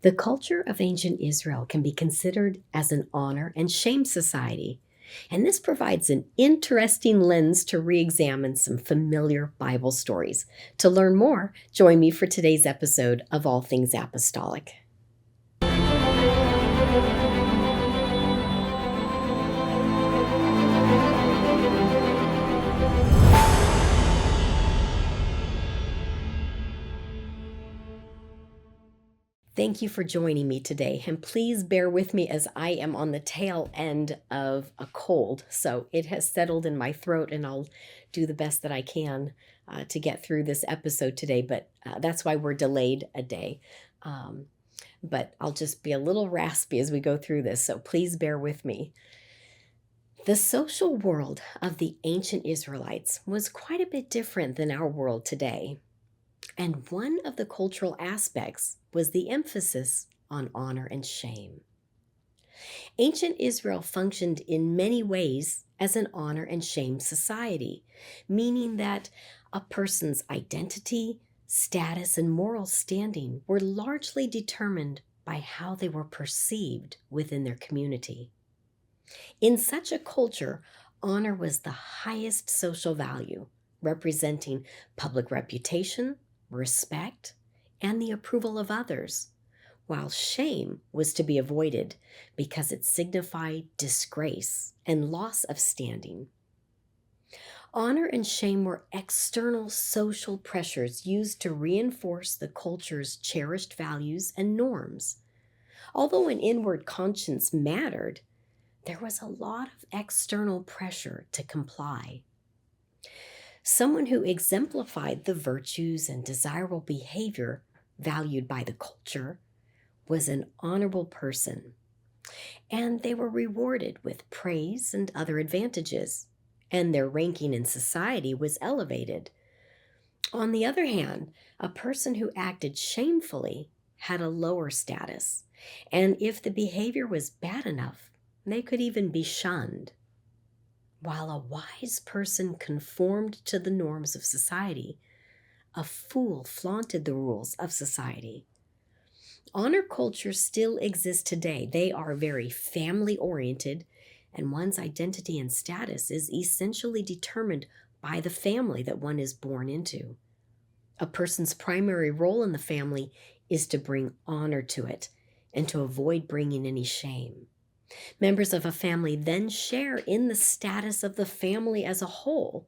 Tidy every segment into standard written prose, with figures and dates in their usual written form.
The culture of ancient Israel can be considered as an honor and shame society, and this provides an interesting lens to re examine some familiar Bible stories. To learn more, join me for today's episode of All Things Apostolic. Thank you for joining me today, and please bear with me as I am on the tail end of a cold. So it has settled in my throat, and I'll do the best that I can to get through this episode today, but that's why we're delayed a day. But I'll just be a little raspy as we go through this, so please bear with me. The social world of the ancient Israelites was quite a bit different than our world today. And one of the cultural aspects was the emphasis on honor and shame. Ancient Israel functioned in many ways as an honor and shame society, meaning that a person's identity, status, and moral standing were largely determined by how they were perceived within their community. In such a culture, honor was the highest social value, representing public reputation, respect, and the approval of others, while shame was to be avoided because it signified disgrace and loss of standing. Honor and shame were external social pressures used to reinforce the culture's cherished values and norms. Although an inward conscience mattered, there was a lot of external pressure to comply. Someone who exemplified the virtues and desirable behavior valued by the culture was an honorable person, and they were rewarded with praise and other advantages, and their ranking in society was elevated. On the other hand, a person who acted shamefully had a lower status, and if the behavior was bad enough, they could even be shunned. While a wise person conformed to the norms of society, a fool flaunted the rules of society. Honor cultures still exist today. They are very family-oriented, and one's identity and status is essentially determined by the family that one is born into. A person's primary role in the family is to bring honor to it and to avoid bringing any shame. Members of a family then share in the status of the family as a whole,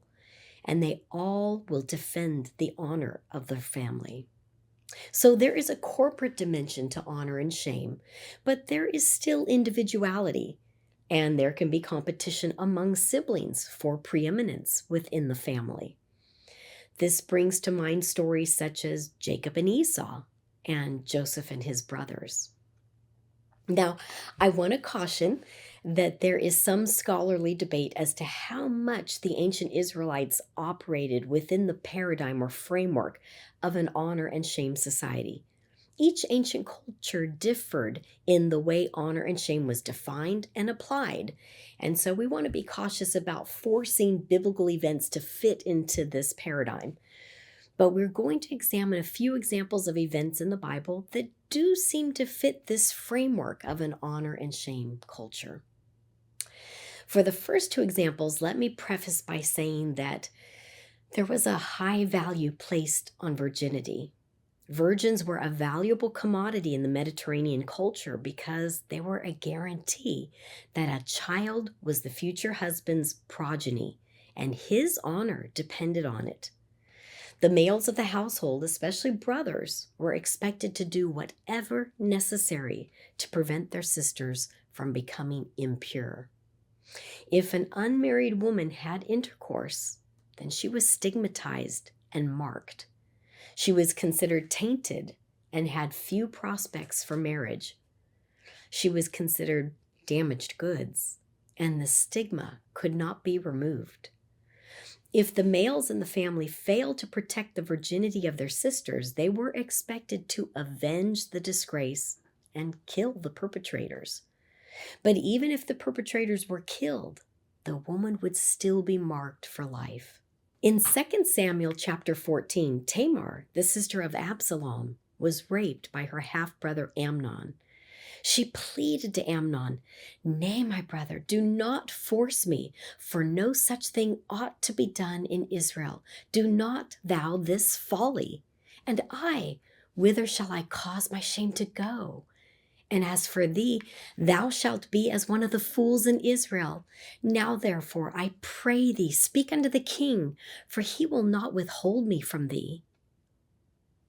and they all will defend the honor of their family. So there is a corporate dimension to honor and shame, but there is still individuality, and there can be competition among siblings for preeminence within the family. This brings to mind stories such as Jacob and Esau and Joseph and his brothers. Now, I want to caution that there is some scholarly debate as to how much the ancient Israelites operated within the paradigm or framework of an honor and shame society. Each ancient culture differed in the way honor and shame was defined and applied, and so we want to be cautious about forcing biblical events to fit into this paradigm. But we're going to examine a few examples of events in the Bible that do seem to fit this framework of an honor and shame culture. For the first two examples, let me preface by saying that there was a high value placed on virginity. Virgins were a valuable commodity in the Mediterranean culture because they were a guarantee that a child was the future husband's progeny, and his honor depended on it. The males of the household, especially brothers, were expected to do whatever necessary to prevent their sisters from becoming impure. If an unmarried woman had intercourse, then she was stigmatized and marked. She was considered tainted and had few prospects for marriage. She was considered damaged goods, and the stigma could not be removed. If the males in the family failed to protect the virginity of their sisters, they were expected to avenge the disgrace and kill the perpetrators. But even if the perpetrators were killed, the woman would still be marked for life. In 2 Samuel chapter 14, Tamar, the sister of Absalom, was raped by her half-brother Amnon. She pleaded to Amnon, "Nay, my brother, do not force me, for no such thing ought to be done in Israel. Do not thou this folly. And I, whither shall I cause my shame to go? And as for thee, thou shalt be as one of the fools in Israel. Now therefore, I pray thee, speak unto the king, for he will not withhold me from thee."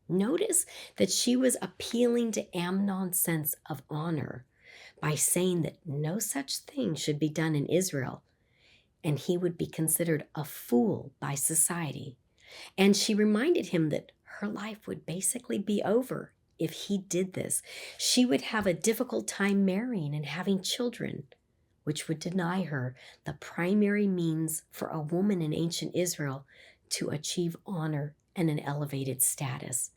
Notice that she was appealing to Amnon's sense of honor by saying that no such thing should be done in Israel, and he would be considered a fool by society. And she reminded him that her life would basically be over if he did this. She would have a difficult time marrying and having children, which would deny her the primary means for a woman in ancient Israel to achieve honor and an elevated status.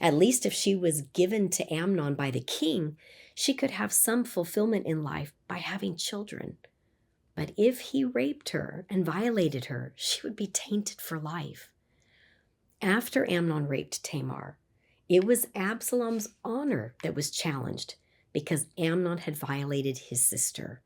At least if she was given to Amnon by the king, she could have some fulfillment in life by having children. But if he raped her and violated her, she would be tainted for life. After Amnon raped Tamar, it was Absalom's honor that was challenged because Amnon had violated his sister.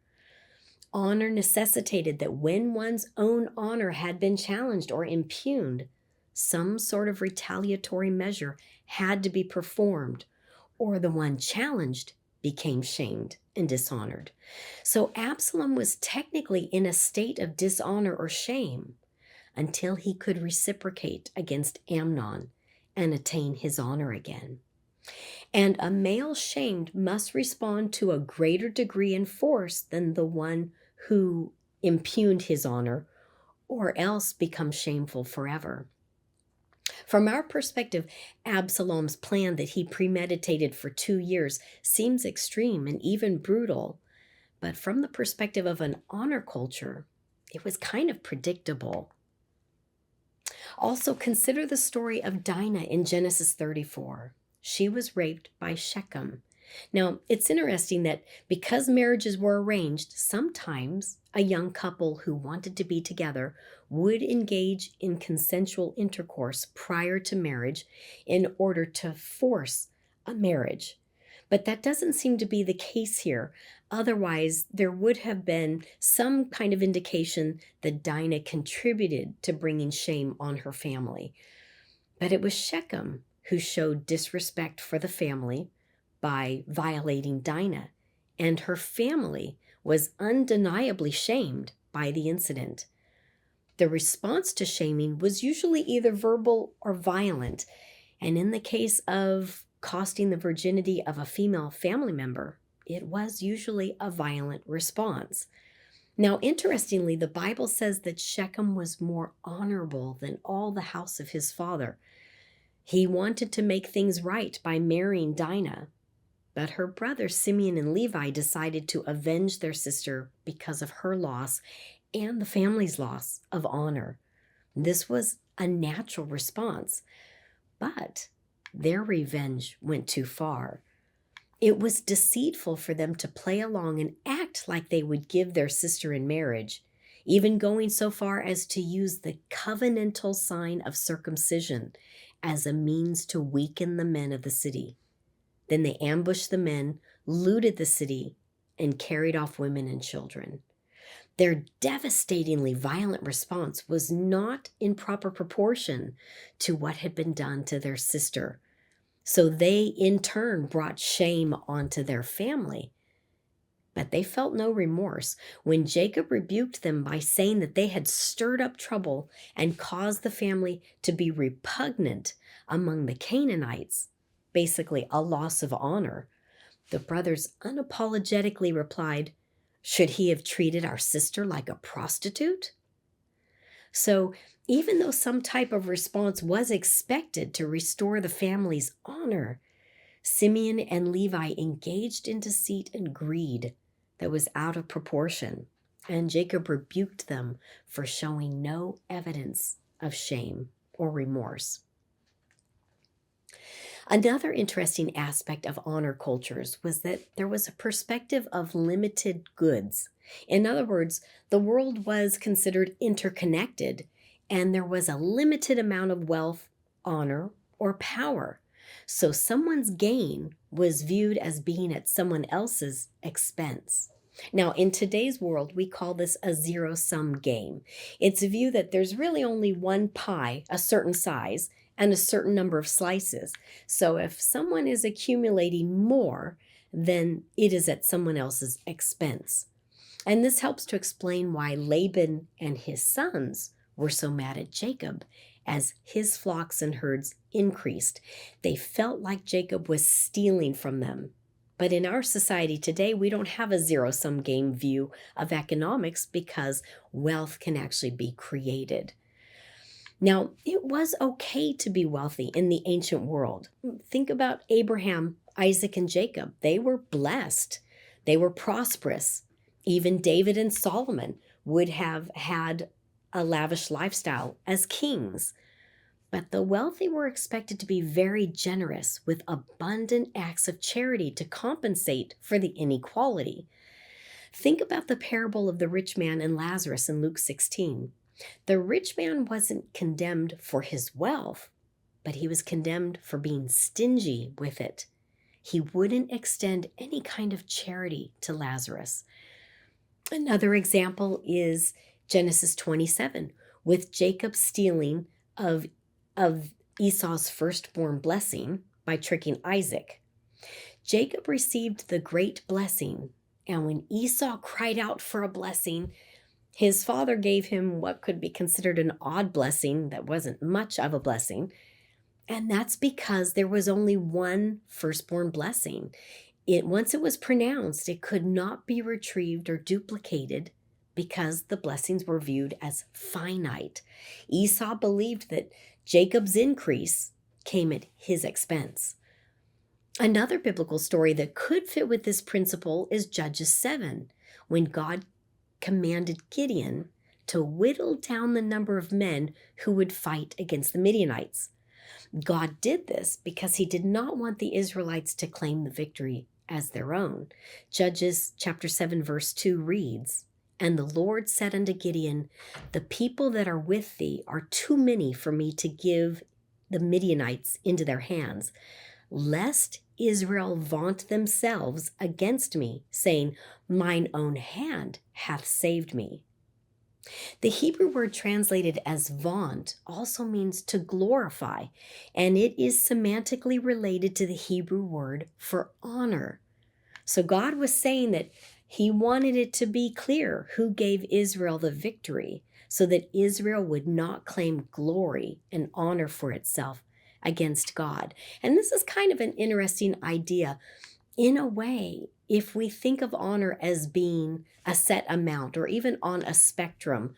Honor necessitated that when one's own honor had been challenged or impugned, some sort of retaliatory measure had to be performed, or the one challenged became shamed and dishonored. So Absalom was technically in a state of dishonor or shame until he could reciprocate against Amnon and attain his honor again. And a male shamed must respond to a greater degree and force than the one who impugned his honor, or else become shameful forever. From our perspective, Absalom's plan that he premeditated for 2 years seems extreme and even brutal. But from the perspective of an honor culture, it was kind of predictable. Also, consider the story of Dinah in Genesis 34. She was raped by Shechem. Now, it's interesting that because marriages were arranged, sometimes a young couple who wanted to be together would engage in consensual intercourse prior to marriage in order to force a marriage. But that doesn't seem to be the case here. Otherwise, there would have been some kind of indication that Dinah contributed to bringing shame on her family. But it was Shechem who showed disrespect for the family by violating Dinah, and her family was undeniably shamed by the incident. The response to shaming was usually either verbal or violent, and in the case of costing the virginity of a female family member, it was usually a violent response. Now, interestingly, the Bible says that Shechem was more honorable than all the house of his father. He wanted to make things right by marrying Dinah, but her brothers Simeon and Levi decided to avenge their sister because of her loss and the family's loss of honor. This was a natural response, but their revenge went too far. It was deceitful for them to play along and act like they would give their sister in marriage, even going so far as to use the covenantal sign of circumcision as a means to weaken the men of the city. Then they ambushed the men, looted the city, and carried off women and children. Their devastatingly violent response was not in proper proportion to what had been done to their sister. So they, in turn, brought shame onto their family. But they felt no remorse when Jacob rebuked them by saying that they had stirred up trouble and caused the family to be repugnant among the Canaanites, basically a loss of honor. The brothers unapologetically replied, "Should he have treated our sister like a prostitute?" So even though some type of response was expected to restore the family's honor, Simeon and Levi engaged in deceit and greed that was out of proportion, and Jacob rebuked them for showing no evidence of shame or remorse. Another interesting aspect of honor cultures was that there was a perspective of limited goods. In other words, the world was considered interconnected, and there was a limited amount of wealth, honor, or power. So someone's gain was viewed as being at someone else's expense. Now, in today's world, we call this a zero-sum game. It's a view that there's really only one pie, a certain size, and a certain number of slices. So if someone is accumulating more, then it is at someone else's expense. And this helps to explain why Laban and his sons were so mad at Jacob as his flocks and herds increased. They felt like Jacob was stealing from them. But in our society today, we don't have a zero-sum game view of economics because wealth can actually be created. Now, it was okay to be wealthy in the ancient world. Think about Abraham, Isaac, and Jacob. They were blessed. They were prosperous. Even David and Solomon would have had a lavish lifestyle as kings. But the wealthy were expected to be very generous with abundant acts of charity to compensate for the inequality. Think about the parable of the rich man and Lazarus in Luke 16. The rich man wasn't condemned for his wealth, but he was condemned for being stingy with it. He wouldn't extend any kind of charity to Lazarus. Another example is Genesis 27, with Jacob stealing of Esau's firstborn blessing by tricking Isaac. Jacob received the great blessing, and when Esau cried out for a blessing, his father gave him what could be considered an odd blessing that wasn't much of a blessing, and that's because there was only one firstborn blessing. Once it was pronounced, it could not be retrieved or duplicated because the blessings were viewed as finite. Esau believed that Jacob's increase came at his expense. Another biblical story that could fit with this principle is Judges 7, when God commanded Gideon to whittle down the number of men who would fight against the Midianites. God did this because he did not want the Israelites to claim the victory as their own. Judges chapter 7 verse 2 reads, "And the Lord said unto Gideon, The people that are with thee are too many for me to give the Midianites into their hands, lest Israel vaunt themselves against me, saying, Mine own hand hath saved me." The Hebrew word translated as vaunt also means to glorify, and it is semantically related to the Hebrew word for honor. So God was saying that he wanted it to be clear who gave Israel the victory, so that Israel would not claim glory and honor for itself against God. And this is kind of an interesting idea. In a way, if we think of honor as being a set amount or even on a spectrum,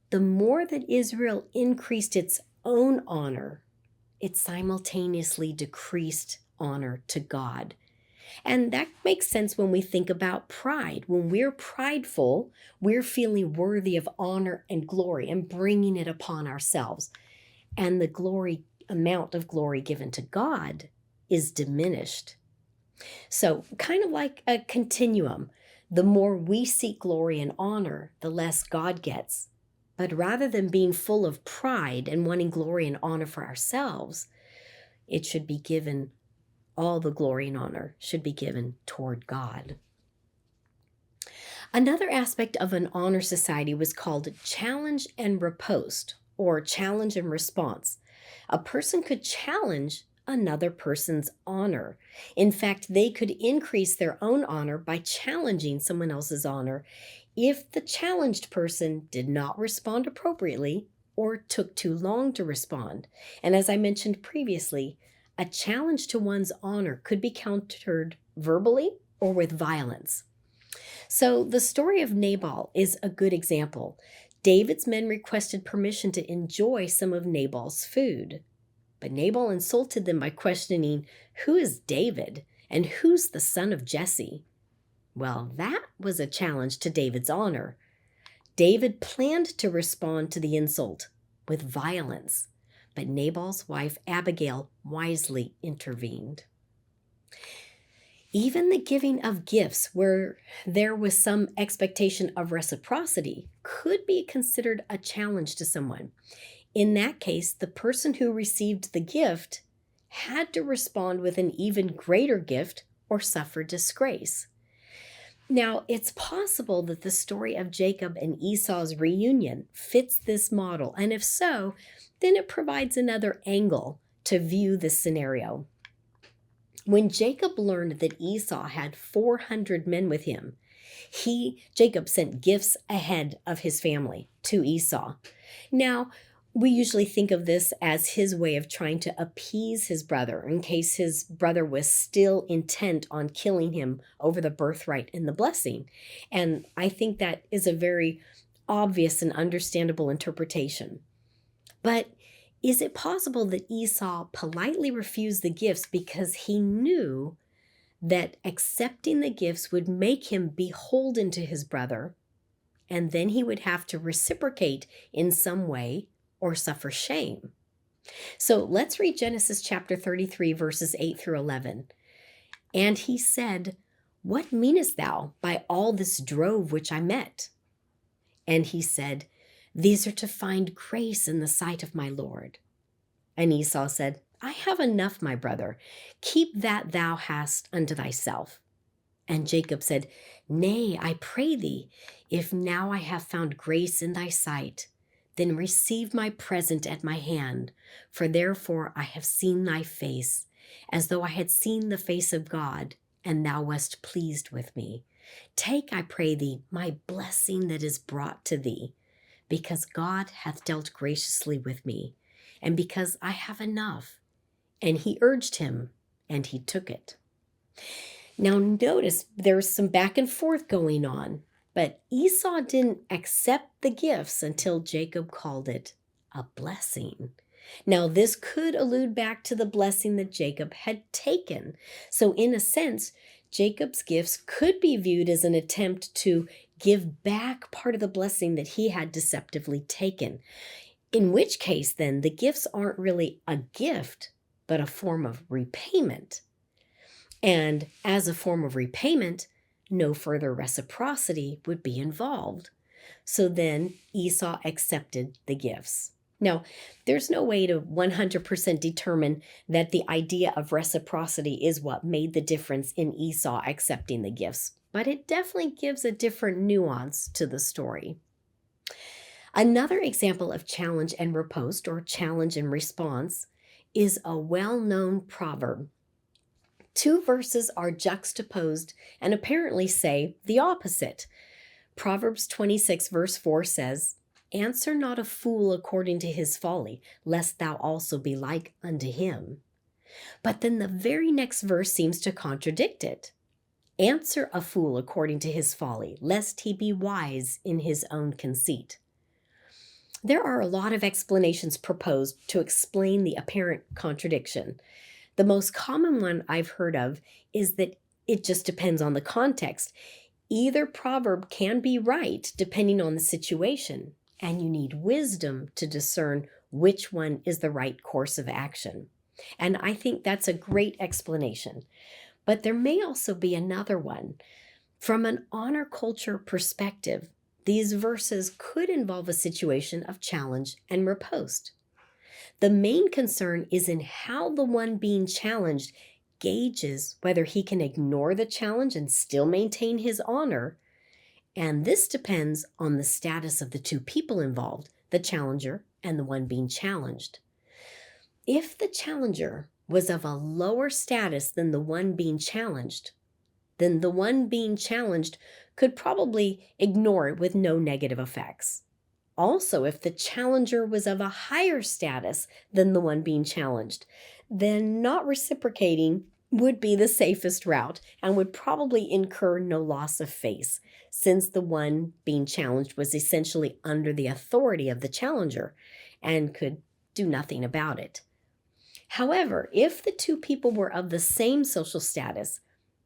the more that Israel increased its own honor, it simultaneously decreased honor to God. And that makes sense when we think about pride. When we're prideful, we're feeling worthy of honor and glory and bringing it upon ourselves. And the amount of glory given to God is diminished. So kind of like a continuum, the more we seek glory and honor, the less God gets. But rather than being full of pride and wanting glory and honor for ourselves, it should be given, all the glory and honor should be given toward God. Another aspect of an honor society was called challenge and riposte, or challenge and response. A person could challenge another person's honor. In fact, they could increase their own honor by challenging someone else's honor if the challenged person did not respond appropriately or took too long to respond. And as I mentioned previously, a challenge to one's honor could be countered verbally or with violence. So the story of Nabal is a good example. David's men requested permission to enjoy some of Nabal's food. But Nabal insulted them by questioning, "Who is David and who's the son of Jesse?" Well, that was a challenge to David's honor. David planned to respond to the insult with violence, but Nabal's wife Abigail wisely intervened. Even the giving of gifts where there was some expectation of reciprocity could be considered a challenge to someone. In that case, the person who received the gift had to respond with an even greater gift or suffer disgrace. Now, it's possible that the story of Jacob and Esau's reunion fits this model, and if so, then it provides another angle to view this scenario. When Jacob learned that Esau had 400 men with him, Jacob sent gifts ahead of his family to Esau. Now, we usually think of this as his way of trying to appease his brother in case his brother was still intent on killing him over the birthright and the blessing. And I think that is a very obvious and understandable interpretation. But is it possible that Esau politely refused the gifts because he knew that accepting the gifts would make him beholden to his brother, and then he would have to reciprocate in some way or suffer shame? So let's read Genesis chapter 33, verses 8 through 11. And he said, "What meanest thou by all this drove which I met?" And he said, "These are to find grace in the sight of my Lord." And Esau said, "I have enough, my brother. Keep that thou hast unto thyself." And Jacob said, "Nay, I pray thee, if now I have found grace in thy sight, then receive my present at my hand, for therefore I have seen thy face, as though I had seen the face of God, and thou wast pleased with me. Take, I pray thee, my blessing that is brought to thee, because God hath dealt graciously with me, and because I have enough." And he urged him, and he took it. Now notice there's some back and forth going on, but Esau didn't accept the gifts until Jacob called it a blessing. Now this could allude back to the blessing that Jacob had taken. So in a sense, Jacob's gifts could be viewed as an attempt to give back part of the blessing that he had deceptively taken. In which case then, the gifts aren't really a gift, but a form of repayment. And as a form of repayment, no further reciprocity would be involved. So then Esau accepted the gifts. Now, there's no way to 100% determine that the idea of reciprocity is what made the difference in Esau accepting the gifts, but it definitely gives a different nuance to the story. Another example of challenge and riposte, or challenge and response, is a well-known proverb. Two verses are juxtaposed and apparently say the opposite. Proverbs 26 verse 4 says, "Answer not a fool according to his folly, lest thou also be like unto him." But then the very next verse seems to contradict it. "Answer a fool according to his folly, lest he be wise in his own conceit." There are a lot of explanations proposed to explain the apparent contradiction. The most common one I've heard of is that it just depends on the context. Either proverb can be right depending on the situation, and you need wisdom to discern which one is the right course of action. And I think that's a great explanation. But there may also be another one. From an honor culture perspective, these verses could involve a situation of challenge and riposte. The main concern is in how the one being challenged gauges whether he can ignore the challenge and still maintain his honor. And this depends on the status of the two people involved, the challenger and the one being challenged. If the challenger was of a lower status than the one being challenged, then the one being challenged could probably ignore it with no negative effects. Also, if the challenger was of a higher status than the one being challenged, then not reciprocating would be the safest route and would probably incur no loss of face, since the one being challenged was essentially under the authority of the challenger and could do nothing about it. However, if the two people were of the same social status,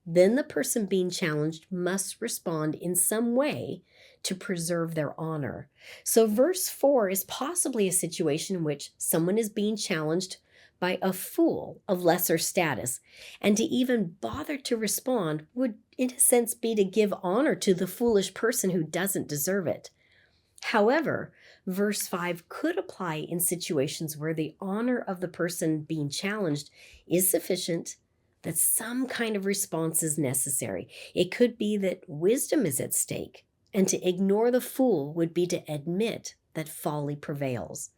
then the person being challenged must respond in some way to preserve their honor. So verse 4 is possibly a situation in which someone is being challenged by a fool of lesser status, and to even bother to respond would, in a sense, be to give honor to the foolish person who doesn't deserve it. However, verse 5 could apply in situations where the honor of the person being challenged is sufficient, that some kind of response is necessary. It could be that wisdom is at stake, and to ignore the fool would be to admit that folly prevails.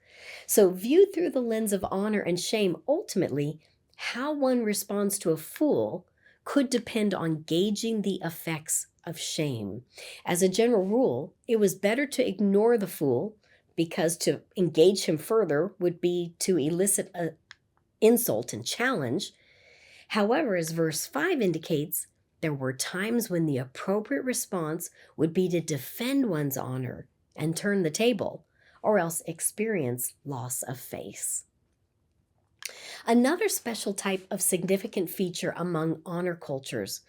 So, viewed through the lens of honor and shame, ultimately, how one responds to a fool could depend on gauging the effects of shame. As a general rule, it was better to ignore the fool, because to engage him further would be to elicit an insult and challenge. However, as verse 5 indicates, there were times when the appropriate response would be to defend one's honor and turn the table, or else experience loss of face. Another special type of significant feature among honor cultures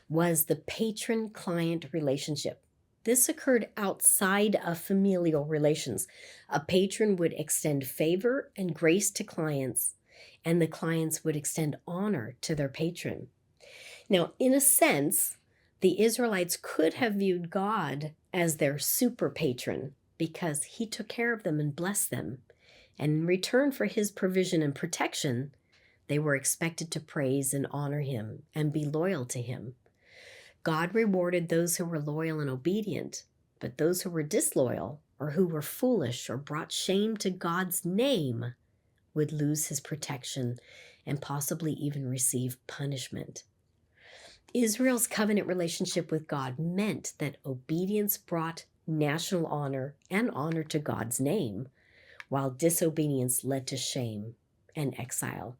was the patron-client relationship. This occurred outside of familial relations. A patron would extend favor and grace to clients, and the clients would extend honor to their patron. Now, in a sense, the Israelites could have viewed God as their super patron because he took care of them and blessed them. And in return for his provision and protection, they were expected to praise and honor him and be loyal to him. God rewarded those who were loyal and obedient, but those who were disloyal or who were foolish or brought shame to God's name would lose his protection and possibly even receive punishment. Israel's covenant relationship with God meant that obedience brought national honor and honor to God's name, while disobedience led to shame and exile.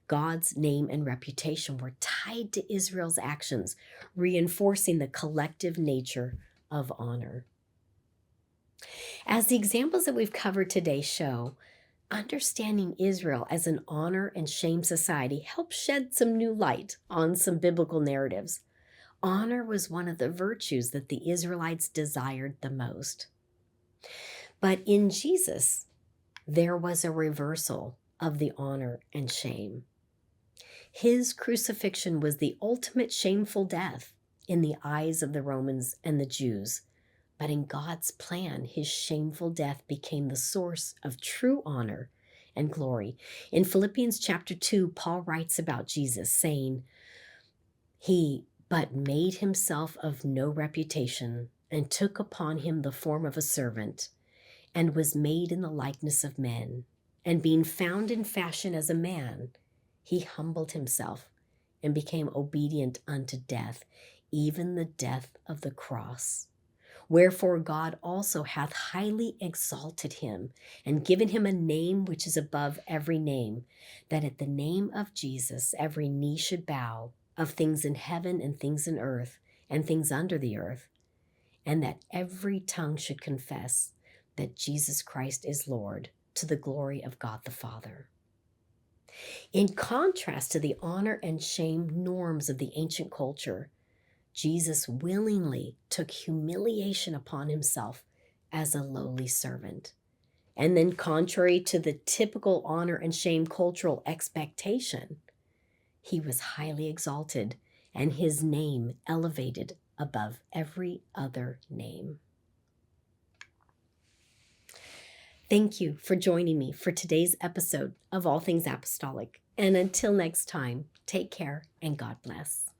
God's name and reputation were tied to Israel's actions, reinforcing the collective nature of honor. As the examples that we've covered today show, understanding Israel as an honor and shame society helps shed some new light on some biblical narratives. Honor was one of the virtues that the Israelites desired the most. But in Jesus, there was a reversal of the honor and shame. His crucifixion was the ultimate shameful death in the eyes of the Romans and the Jews. But in God's plan, his shameful death became the source of true honor and glory. In Philippians chapter 2, Paul writes about Jesus, saying, "He but made himself of no reputation, and took upon him the form of a servant, and was made in the likeness of men. And being found in fashion as a man, he humbled himself and became obedient unto death, even the death of the cross. Wherefore God also hath highly exalted him, and given him a name which is above every name, that at the name of Jesus every knee should bow, of things in heaven and things in earth and things under the earth, and that every tongue should confess that Jesus Christ is Lord, to the glory of God the Father." In contrast to the honor and shame norms of the ancient culture, Jesus willingly took humiliation upon himself as a lowly servant. And then, contrary to the typical honor and shame cultural expectation, he was highly exalted and his name elevated above every other name. Thank you for joining me for today's episode of All Things Apostolic. And until next time, take care and God bless.